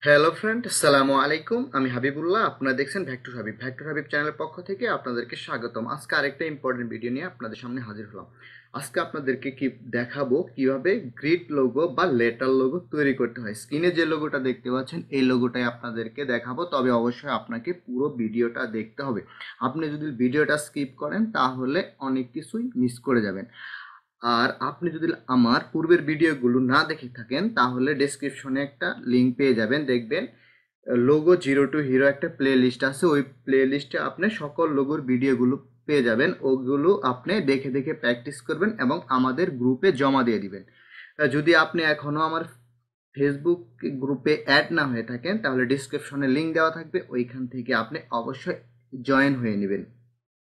Hello friend, আসসালামু আলাইকুম। আমি হাবিবুল্লাহ। আপনারা দেখছেন ভেক্টর হাবিব চ্যানেলের পক্ষ থেকে আপনাদেরকে স্বাগতম। আজকে আরেকটা ইম্পর্টেন্ট ভিডিও নিয়ে আপনাদের সামনে হাজির হলাম। আজকে আপনাদেরকে দেখাবো কিভাবে গ্রিড লোগো বা লেটার লোগো তৈরি করতে হয়। স্ক্রিনে যে লোগোটা দেখতে পাচ্ছেন এই লোগোটাই আপনাদেরকে দেখাবো, তবে অবশ্যই আপনাকে পুরো ভিডিওটা দেখতে হবে। আপনি যদি ভিডিওটা স্কিপ করেন তাহলে অনেক কিছুই মিস করে যাবেন। আর আপনি যদি আমার পূর্বের ভিডিওগুলো না দেখে থাকেন তাহলে ডেসক্রিপশনে একটা লিঙ্ক পেয়ে যাবেন, দেখবেন লোগো জিরো টু হিরো একটা প্লে লিস্ট আছে। ওই প্লে লিস্টে আপনি সকল লোগোর ভিডিওগুলো পেয়ে যাবেন। ওগুলো আপনি দেখে দেখে প্র্যাকটিস করবেন এবং আমাদের গ্রুপে জমা দিয়ে দিবেন। যদি আপনি এখনও আমার ফেসবুক গ্রুপে অ্যাড না হয়ে থাকেন তাহলে ডিসক্রিপশনে লিঙ্ক দেওয়া থাকবে, ওইখান থেকে আপনি অবশ্যই জয়েন হয়ে নেবেন।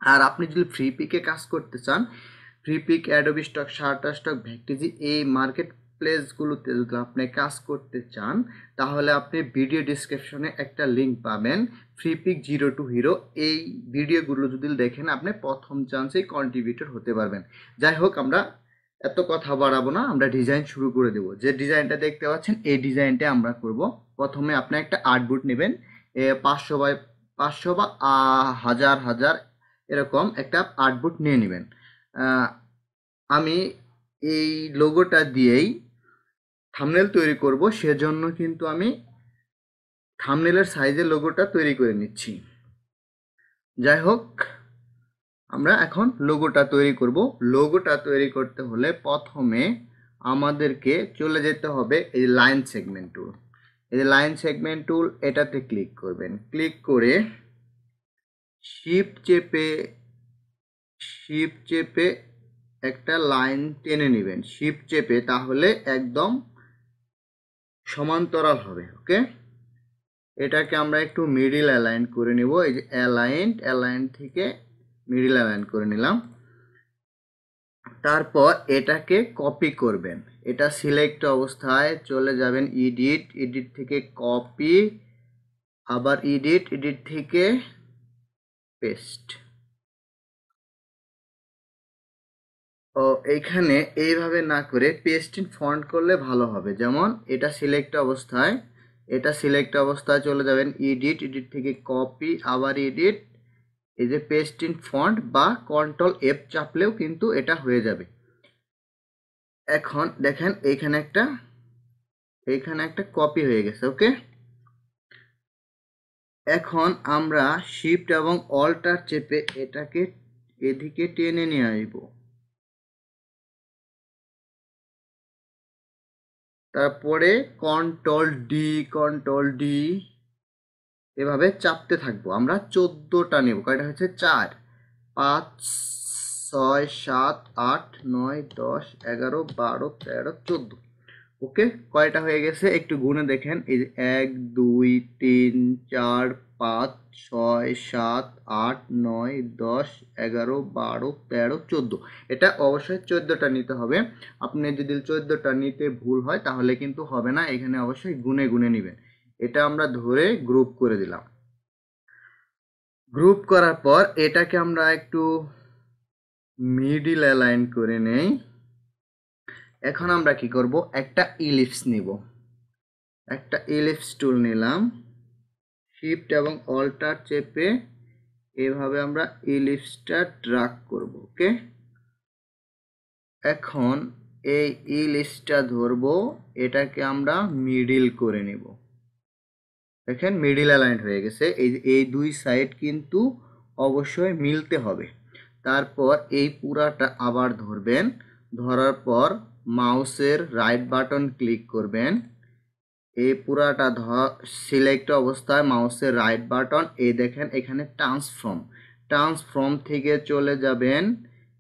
আর আপনি যদি ফ্রি পিকে কাজ করতে চান, ফ্রিপিক, অ্যাডোবি স্টক, শাটারস্টক, ভ্যাকটিজি এই মার্কেট প্লেসগুলোতে যদি আপনি কাজ করতে চান তাহলে আপনি ভিডিও ডিসক্রিপশনে একটা লিঙ্ক পাবেন, ফ্রিপিক জিরো টু হিরো। এই ভিডিওগুলো যদি দেখেন আপনি প্রথম চান্সেই কন্ট্রিবিউটর হতে পারবেন। যাই হোক, আমরা এত কথা বাড়াবো না, আমরা ডিজাইন শুরু করে দেব। যে ডিজাইনটা দেখতে পাচ্ছেন এই ডিজাইনটা আমরা করব। প্রথমে আপনি একটা আর্টবোর্ড নেবেন, 500 বা 1000 এরকম একটা আর্টবোর্ড নিয়ে নেবেন। আমি এই লোগোটা দিয়েই থাম্বনেল তৈরি করব, সেজন্য কিন্তু আমি থাম্বনেলের সাইজের লোগোটা তৈরি করে নিচ্ছি। যাই হোক, আমরা এখন লোগোটা তৈরি করব। লোগোটা তৈরি করতে হলে প্রথমে আমাদেরকে চলে যেতে হবে এই লাইন সেগমেন্ট টুল। এই যে লাইন সেগমেন্ট টুল, এটাতে ক্লিক করবেন। ক্লিক করে শিফট চেপে একটা লাইন টেনে নেবেন। শিফট চেপে, তাহলে একদম সমান্তরাল হবে। ওকে, এটাকে আমরা একটু মিডিল অ্যালাইন করে নিব। এই যে অ্যালাইন থেকে মিডিল অ্যালাইন করে নিলাম। তারপর এটাকে কপি করবেন। এটা সিলেক্ট অবস্থায় চলে যাবেন, এডিট থেকে কপি, আবার এডিট থেকে পেস্ট। ও এইখানে এইভাবে না করে পেস্ট ইন ফন্ট করলে ভালো হবে। যেমন এটা সিলেক্ট অবস্থায় চলে যাবেন, এডিট থেকে কপি, আবার এডিট, এই যে পেস্ট ইন ফন্ট বা কন্ট্রোল এফ চাপলেও কিন্তু এটা হয়ে যাবে। এখন দেখেন এইখানে একটা কপি হয়ে গেছে। ওকে, এখন আমরা শিফট এবং অল্টার চেপে এটাকে এদিকে টেনে নিয়ে আসবো। তারপরে কন্ট্রোল ডি এভাবে চাপতে থাকবো। আমরা 14টা নেব। কয়টা হচ্ছে? 4, 5, 6, 7, 8, 9, 10, 11, 12, 13, 14। ওকে, কয়টা হয়ে গেছে একটু গুনে দেখেন। এই যে 1, 2, 3, 4, 5, 6, 7, 8, 9, 10, 11, 12, 13, 14। এটা অবশ্যই 14টা নিতে হবে। আপনি যদি 14টা নিতে ভুল হয় তাহলে কিন্তু হবে না, এখানে অবশ্যই গুনে গুনে নেবেন। এটা আমরা ধরে গ্রুপ করে দিলাম। গ্রুপ করার পর এটাকে আমরা একটু মিডিল অ্যালাইন করে নেই। এখন আমরা কি করব, একটা ইলিপস নিব। একটা ইলিপস টুল নিলাম, শিফট এবং অল্টার চেপে এভাবে আমরা ইলিপসটা ড্রাগ করব। ওকে, এখন এই ইলিপসটা ধরবো, এটাকে আমরা মিডিল করে নিব। দেখেন মিডিল অ্যালাইন হয়ে গেছে। এই দুই সাইড কিন্তু অবশ্যই মিলতে হবে। তারপর এই পুরাটা আবার ধরবেন, ধরার পর মাউসের রাইট বাটন ক্লিক করবেন। এই পুরাটা সিলেক্ট অবস্থায় মাউসের রাইট বাটন, এই দেখেন এখানে ট্রান্সফর্ম থেকে চলে যাবেন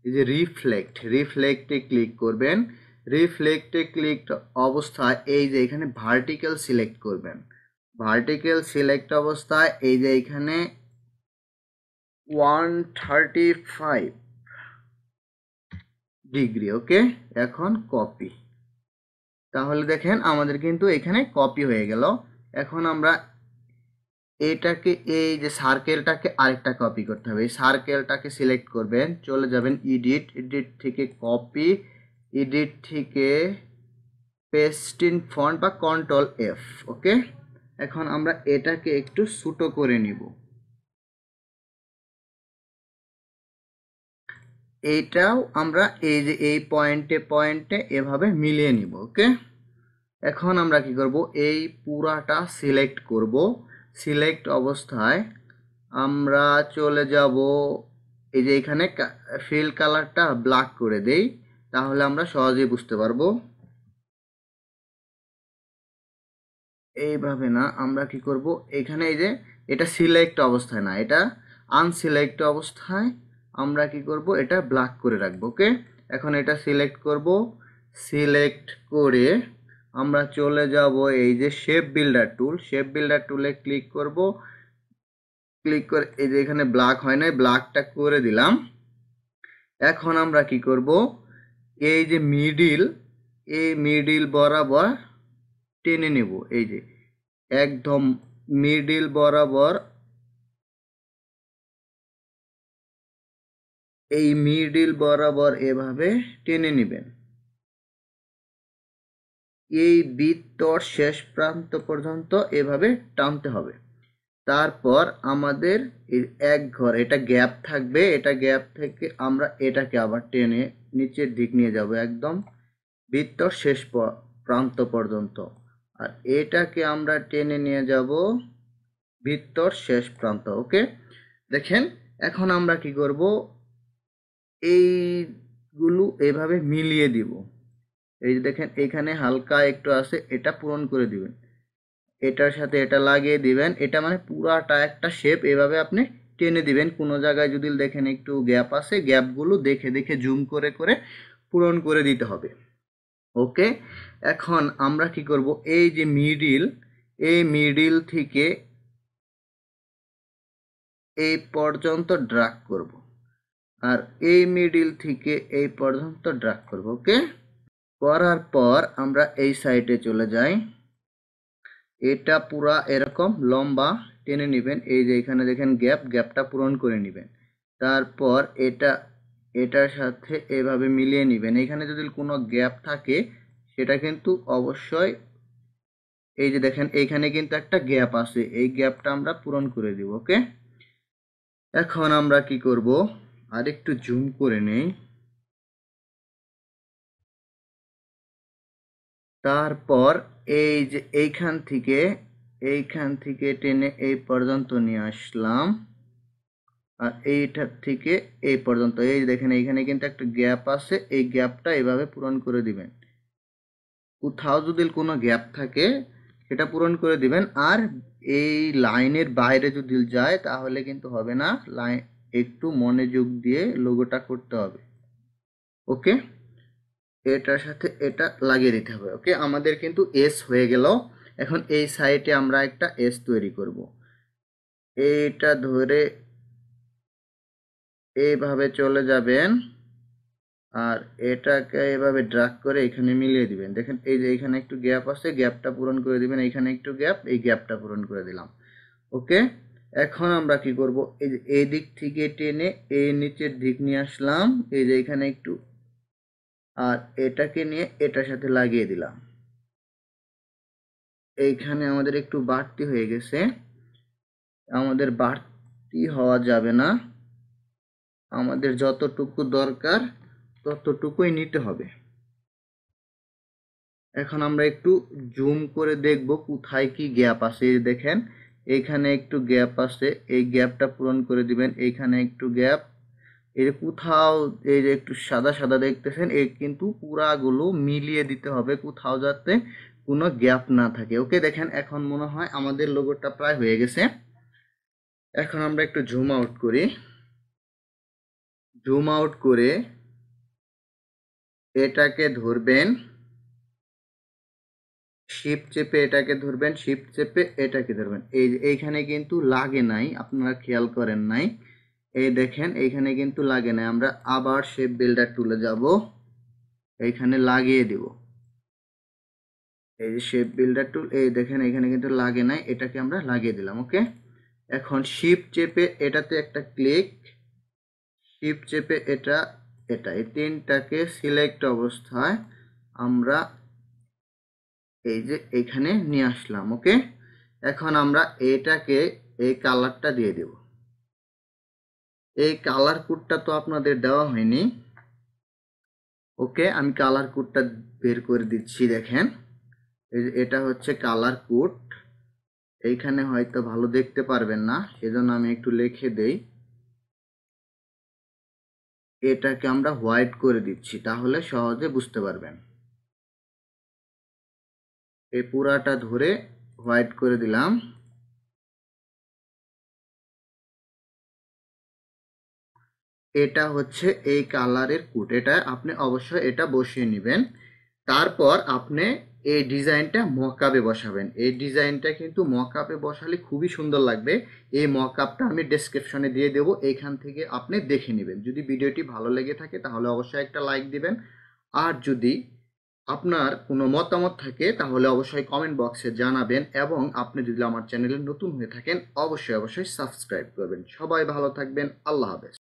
এই যে রিফ্লেক্টে ক্লিক করবেন। রিফ্লেক্টে ক্লিক অবস্থায় এই যে এখানে ভার্টিক্যাল সিলেক্ট করবেন। ভার্টিক্যাল সিলেক্ট অবস্থায় এই যে এখানে 135 ডিগ্রি। ওকে, এখন কপি। তাহলে দেখেন আমাদের কিন্তু এখানে কপি হয়ে গেল। এখন আমরা এটাকে, এই যে সার্কেলটাকে আরেকটা কপি করতে হবে। এই সার্কেলটাকে সিলেক্ট করবেন, চলে যাবেন এডিট থেকে কপি, এডিট থেকে পেস্ট ইন ফন্ট বা কন্ট্রোল এফ। ওকে, এখন আমরা এটাকে একটু ছোট করে নিব, এইটাও আমরা এই যে এই পয়েন্টে পয়েন্টে এভাবে মিলিয়ে নিব। ওকে, এখন আমরা কি করব, এই পুরাটা সিলেক্ট করব। সিলেক্ট অবস্থায় আমরা চলে যাব, এই যে এখানে ফিল কালারটা ব্ল্যাক করে দেই, তাহলে আমরা সহজেই বুঝতে পারবো। এইভাবে না, আমরা কি করব, এখানে এই যে এটা সিলেক্ট অবস্থায় না, এটা আনসিলেক্ট অবস্থায় আমরা কি করব, এটা ব্ল্যাক করে রাখবো। ওকে, এখন এটা সিলেক্ট করব। সিলেক্ট করে আমরা চলে যাব এই যে শেপ বিল্ডার টুল, শেপ বিল্ডার টুলে ক্লিক করব। ক্লিক করে এই যে এখানে ব্ল্যাক হয় না, ব্ল্যাকটা করে দিলাম। এখন আমরা কি করব, এই যে মিডিল, এই মিডিল বরাবর টেনে নেব, এই যে একদম মিডিল বরাবর, এই মিডিল বরাবর এভাবে টেনে নেবেন, এই বৃত্তর শেষ প্রান্ত পর্যন্ত এভাবে টানতে হবে। তারপর আমাদের এক ঘর এটা গ্যাপ থাকবে, এটা গ্যাপ থেকে আমরা এটাকে আবার টেনে নিচের দিক নিয়ে যাব একদম বৃত্তর শেষ প্রান্ত পর্যন্ত, আর এটাকে আমরা টেনে নিয়ে যাব বৃত্তর শেষ প্রান্ত। ওকে, দেখেন এখন আমরা কি করব, এইগুলো এভাবে মিলিয়ে দিব। এই যে দেখেন এখানে হালকা একটু আছে, এটা পূরণ করে দিবেন, এটার সাথে এটা লাগিয়ে দিবেন, এটা মানে পুরাটা একটা শেপ এভাবে আপনি টেনে দিবেন। কোনো জায়গায় যদি দেখেন একটু গ্যাপ আছে, গ্যাপগুলো দেখে দেখে জুম করে করে পূরণ করে দিতে হবে। ওকে, এখন আমরা কি করব, এই যে মিডিল, এই মিডিল থেকে এই পর্যন্ত ড্র্যাগ করব, আর এই মিডিল থেকে এই পর্যন্ত ড্র্যাগ করব। ওকে, করার পর আমরা এই সাইডে চলে যাই, এটা পুরা এরকম লম্বা টেনে নেবেন, এই যে এখানে দেখেন গ্যাপ, গ্যাপটা পূরণ করে নেবেন। তারপর এটা এটার সাথে এভাবে মিলিয়ে নেবেন, এখানে যদি কোনো গ্যাপ থাকে সেটা কিন্তু অবশ্যই, এই যে দেখেন এইখানে কিন্তু একটা গ্যাপ আছে, এই গ্যাপটা আমরা পূরণ করে দিব। ওকে, এখন আমরা কি করব, আর একটু জুম করে নেই, তারপর এই যে এইখান থেকে টেনে এই পর্যন্ত নিয়ে আসলাম, আর এইটার থেকে এই পর্যন্ত, এই দেখেন এইখানে কিন্তু একটা গ্যাপ আছে, এই গ্যাপটা এভাবে পূরণ করে দিবেন। কোথাও যদি কোনো গ্যাপ থাকে সেটা পূরণ করে দিবেন, আর এই লাইনের বাইরে যদি যায় তাহলে কিন্তু হবে না, লাইন একটু মনোযোগ দিয়ে লোগোটা করতে হবে। ওকে, এটার সাথে এটা লাগিয়ে দিতে হবে। ওকে, আমাদের কিন্তু এস হয়ে গেল। এখন এই সাইডে আমরা একটা এস তৈরি করব, এইটা ধরে এইভাবে চলে যাবেন, আর এটাকে এভাবে ড্র্যাগ করে এখানে মিলিয়ে দিবেন। দেখেন এই যে এখানে একটু গ্যাপ আছে, গ্যাপটা পূরণ করে দিবেন, এখানে একটু গ্যাপ, এই গ্যাপটা পূরণ করে দিলাম। ওকে, এখন আমরা কি করব, এই যে এই দিক থেকে টেনে এই নিচের দিক নিয়ে আসলাম, এই যে এখানে একটু, আর এটাকে নিয়ে এটার সাথে লাগিয়ে দিলাম। এইখানে আমাদের একটু বাড়তি হয়ে গেছে, আমাদের বাড়তি হওয়া যাবে না, আমাদের যতটুকু দরকার ততটুকুই নিতে হবে। এখন আমরা একটু জুম করে দেখব কোথায় কি গ্যাপ আছে। দেখেন এইখানে একটু গ্যাপ আছে, এই গ্যাপটা পূরণ করে দিবেন। এইখানে একটু গ্যাপ, এই যে কোথাও এই যে একটু সাদা সাদা দেখতেছেন, এই কিন্তু পুরাগুলো মিলিয়ে দিতে হবে, কোথাও যাতে কোনো গ্যাপ না থাকে। ওকে, দেখেন এখন মনে হয় আমাদের লোগোটা প্রায় হয়ে গেছে। এখন আমরা একটু জুম আউট করি, জুম আউট করে এটাকে ধরবেন, শিফট চেপে এটাকে ধরবেন, শিফট চেপে এটাকে ধরবেন। এই এইখানে কিন্তু লাগে নাই, আপনারা খেয়াল করেন নাই, এই দেখেন এইখানে কিন্তু লাগে নাই। আমরা আবার শেপ বিল্ডার টুলে যাব, এইখানে লাগিয়ে দিব, এই যে শেপ বিল্ডার টুল, এই দেখেন এখানে কিন্তু লাগে নাই, এটাকে আমরা লাগিয়ে দিলাম। ওকে, এখন শিফট চেপে এটাতে একটা ক্লিক, শিফট চেপে এটা এই তিনটাকে সিলেক্ট অবস্থায় আমরা এই যে এখানে নিয়ে আসলাম। ওকে, এখন আমরা এটাকে এই কালারটা দিয়ে দেব। এই কালার কোডটা তো আপনাদের দেওয়া হয়নি। ওকে, আমি কালার কোডটা বের করে দিচ্ছি। দেখেন, এটা হচ্ছে কালার কোড। এইখানে হয়তো ভালো দেখতে পারবেন না, সেজন্য আমি একটু লিখে দেই। এটাকে আমরা হোয়াইট করে দিচ্ছি, তাহলে সহজে বুঝতে পারবেন। এই পুরাটা ধরে হোয়াইট করে দিলাম। এটা হচ্ছে এই কালারের কোড। এটা আপনি অবশ্যই এটা বসিয়ে নেবেন। তারপর আপনি এই ডিজাইনটা মকআপে বসাবেন। এই ডিজাইনটা কিন্তু মকআপে বসালে খুবই সুন্দর লাগবে। এই মকআপটা আমি ডেসক্রিপশনে দিয়ে দেব, এইখান থেকে আপনি দেখে নেবেন। যদি ভিডিওটি ভালো লেগে থাকে তাহলে অবশ্যই একটা লাইক দিবেন। আর যদি আপনার কোনো মতামত থাকে তাহলে অবশ্যই কমেন্ট বক্সে জানাবেন, এবং আপনি যদি আমার চ্যানেলে নতুন হয়ে থাকেন অবশ্যই সাবস্ক্রাইব করবেন। সবাই ভালো থাকবেন। আল্লাহ হাফেজ।